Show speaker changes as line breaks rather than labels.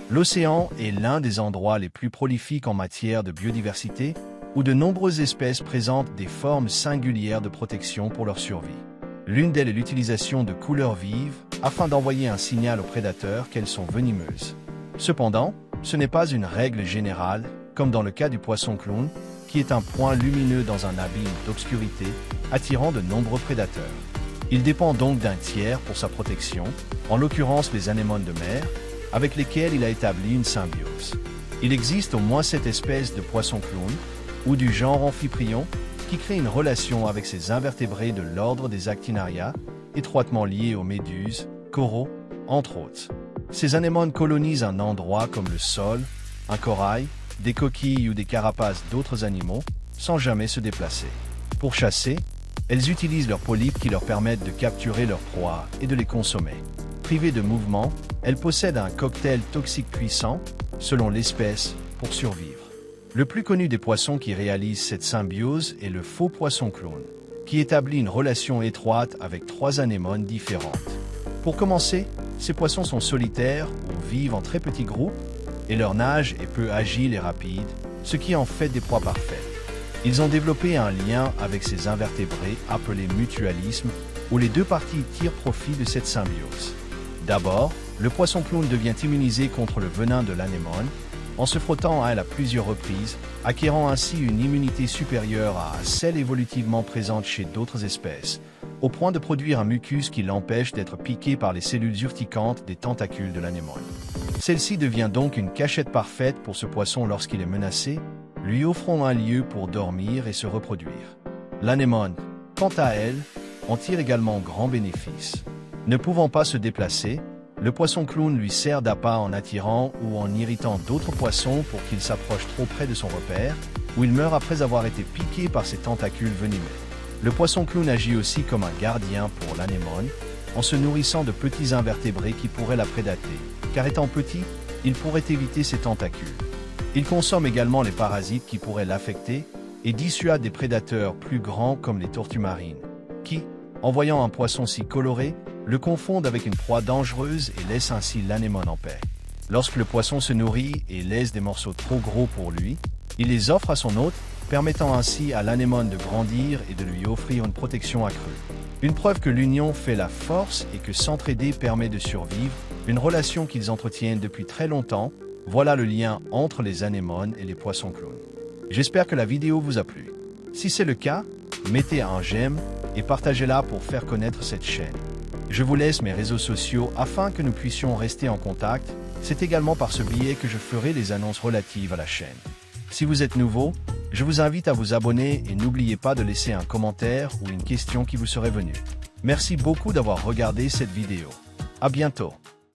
L'océan est l'un des endroits les plus prolifiques en matière de biodiversité, où de nombreuses espèces présentent des formes singulières de protection pour leur survie. L'une d'elles est l'utilisation de couleurs vives afin d'envoyer un signal aux prédateurs qu'elles sont venimeuses. Cependant, ce n'est pas une règle générale, comme dans le cas du poisson clown, qui est un point lumineux dans un abîme d'obscurité, attirant de nombreux prédateurs. Il dépend donc d'un tiers pour sa protection, en l'occurrence les anémones de mer, avec lesquels il a établi une symbiose. Il existe au moins 7 espèces de poissons clown, ou du genre Amphiprion, qui créent une relation avec ces invertébrés de l'ordre des Actinaria, étroitement liés aux méduses, coraux, entre autres. Ces anémones colonisent un endroit comme le sol, un corail, des coquilles ou des carapaces d'autres animaux, sans jamais se déplacer. Pour chasser, elles utilisent leurs polypes qui leur permettent de capturer leurs proies et de les consommer. Privées de mouvement, elles possèdent un cocktail toxique puissant, selon l'espèce, pour survivre. Le plus connu des poissons qui réalisent cette symbiose est le faux poisson clown, qui établit une relation étroite avec 3 anémones différentes. Pour commencer, ces poissons sont solitaires ou vivent en très petits groupes, et leur nage est peu agile et rapide, ce qui en fait des proies parfaites. Ils ont développé un lien avec ces invertébrés appelé mutualisme, où les deux parties tirent profit de cette symbiose. D'abord, le poisson clown devient immunisé contre le venin de l'anémone, en se frottant à elle à plusieurs reprises, acquérant ainsi une immunité supérieure à celle évolutivement présente chez d'autres espèces, au point de produire un mucus qui l'empêche d'être piqué par les cellules urticantes des tentacules de l'anémone. Celle-ci devient donc une cachette parfaite pour ce poisson lorsqu'il est menacé, lui offrant un lieu pour dormir et se reproduire. L'anémone, quant à elle, en tire également grand bénéfice. Ne pouvant pas se déplacer, le poisson clown lui sert d'appât en attirant ou en irritant d'autres poissons pour qu'il s'approche trop près de son repère, où il meurt après avoir été piqué par ses tentacules venimeux. Le poisson clown agit aussi comme un gardien pour l'anémone, en se nourrissant de petits invertébrés qui pourraient la prédater, car étant petit, il pourrait éviter ses tentacules. Il consomme également les parasites qui pourraient l'affecter et dissuade des prédateurs plus grands comme les tortues marines, qui, en voyant un poisson si coloré, le confondent avec une proie dangereuse et laissent ainsi l'anémone en paix. Lorsque le poisson se nourrit et laisse des morceaux trop gros pour lui, il les offre à son hôte, permettant ainsi à l'anémone de grandir et de lui offrir une protection accrue. Une preuve que l'union fait la force et que s'entraider permet de survivre, une relation qu'ils entretiennent depuis très longtemps. Voilà le lien entre les anémones et les poissons clowns. J'espère que la vidéo vous a plu. Si c'est le cas, mettez un j'aime et partagez-la pour faire connaître cette chaîne. Je vous laisse mes réseaux sociaux afin que nous puissions rester en contact. C'est également par ce biais que je ferai les annonces relatives à la chaîne. Si vous êtes nouveau, je vous invite à vous abonner et n'oubliez pas de laisser un commentaire ou une question qui vous serait venue. Merci beaucoup d'avoir regardé cette vidéo. À bientôt.